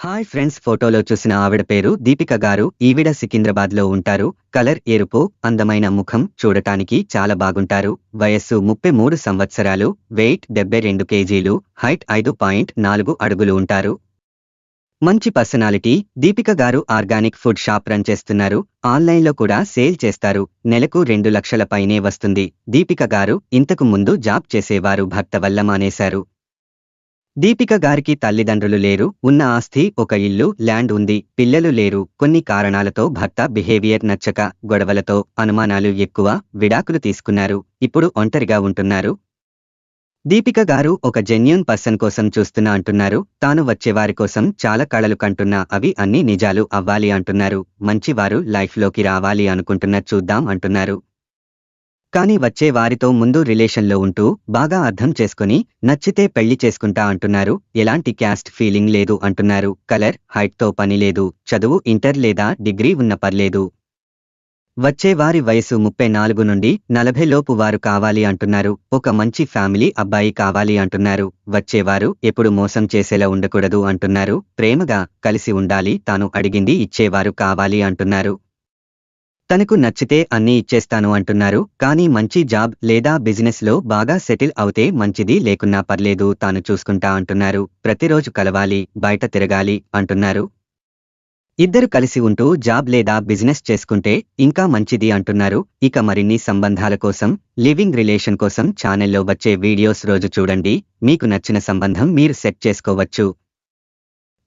Hi friends, ఫోటోలో చూసిన ఆవిడ పేరు దీపిక గారు. ఈవిడ సికింద్రాబాద్లో ఉంటారు. కలర్ ఎరుపు, అందమైన ముఖం, చూడటానికి చాలా బాగుంటారు. వయస్సు 33 సంవత్సరాలు. వెయిట్ 72 కేజీలు. హైట్ 5.4 అడుగులు ఉంటారు. మంచి పర్సనాలిటీ. దీపిక గారు ఆర్గానిక్ ఫుడ్ షాప్ రన్ చేస్తున్నారు. ఆన్లైన్లో కూడా సేల్ చేస్తారు. నెలకు 2 లక్షల పైనే వస్తుంది. దీపిక గారు ఇంతకు ముందు జాబ్ చేసేవారు, భర్త వల్ల మానేశారు. దీపిక గారికి తల్లిదండ్రులు లేరు. ఉన్న ఆస్తి ఒక ఇల్లు, ల్యాండ్ ఉంది. పిల్లలు లేరు. కొన్ని కారణాలతో భర్త బిహేవియర్ నచ్చక, గొడవలతో, అనుమానాలు ఎక్కువ, విడాకులు తీసుకున్నారు. ఇప్పుడు ఒంటరిగా ఉంటున్నారు. దీపిక గారు ఒక జెన్యూన్ పర్సన్ కోసం చూస్తున్నా అంటున్నారు. తాను వచ్చేవారి కోసం చాలా కళలు కంటున్నా, అవి అన్నీ నిజాలు అవ్వాలి అంటున్నారు. మంచివారు లైఫ్లోకి రావాలి అనుకుంటున్న, చూద్దాం అంటున్నారు. కానీ వచ్చే వారితో ముందు రిలేషన్లో ఉంటూ బాగా అర్థం చేసుకుని నచ్చితే పెళ్లి చేసుకుంటా అంటున్నారు. ఎలాంటి క్యాస్ట్ ఫీలింగ్ లేదు అంటున్నారు. కలర్, హైట్తో పని లేదు. చదువు ఇంటర్ లేదా డిగ్రీ ఉన్న పర్లేదు. వచ్చే వారి వయసు 34 నుండి 40 లోపు వారు కావాలి అంటున్నారు. ఒక మంచి ఫ్యామిలీ అబ్బాయి కావాలి అంటున్నారు. వచ్చేవారు ఎప్పుడు మోసం చేసేలా ఉండకూడదు అంటున్నారు. ప్రేమగా కలిసి ఉండాలి. తాను అడిగింది ఇచ్చేవారు కావాలి అంటున్నారు. తనకు నచ్చితే అన్నీ ఇచ్చేస్తాను అంటున్నారు. కానీ మంచి జాబ్ లేదా బిజినెస్లో బాగా సెటిల్ అవుతే మంచిది, లేకున్నా పర్లేదు, తాను చూసుకుంటా అంటున్నారు. ప్రతిరోజు కలవాలి, బయట తిరగాలి అంటున్నారు. ఇద్దరు కలిసి ఉంటూ జాబ్ లేదా బిజినెస్ చేసుకుంటే ఇంకా మంచిది అంటున్నారు. ఇక మరిన్ని సంబంధాల కోసం, లివింగ్ రిలేషన్ కోసం ఛానల్లో వచ్చే వీడియోస్ రోజు చూడండి. మీకు నచ్చిన సంబంధం మీరు సెట్ చేసుకోవచ్చు.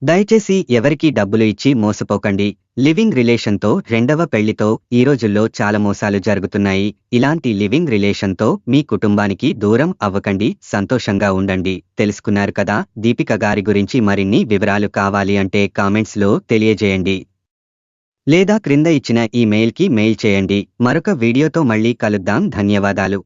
దయచేసి ఎవరికీ డబ్బులు ఇచ్చి మోసపోకండి. లివింగ్ రిలేషన్తో, రెండవ పెళ్లితో ఈ రోజుల్లో చాలా మోసాలు జరుగుతున్నాయి. ఇలాంటి లివింగ్ రిలేషన్తో మీ కుటుంబానికి దూరం అవ్వకండి. సంతోషంగా ఉండండి. తెలుసుకున్నారు కదా. దీపిక గారి గురించి మరిన్ని వివరాలు కావాలి అంటే కామెంట్స్లో తెలియజేయండి, లేదా క్రింద ఇచ్చిన ఈమెయిల్కి మెయిల్ చేయండి. మరొక వీడియోతో మళ్ళీ కలుద్దాం. ధన్యవాదాలు.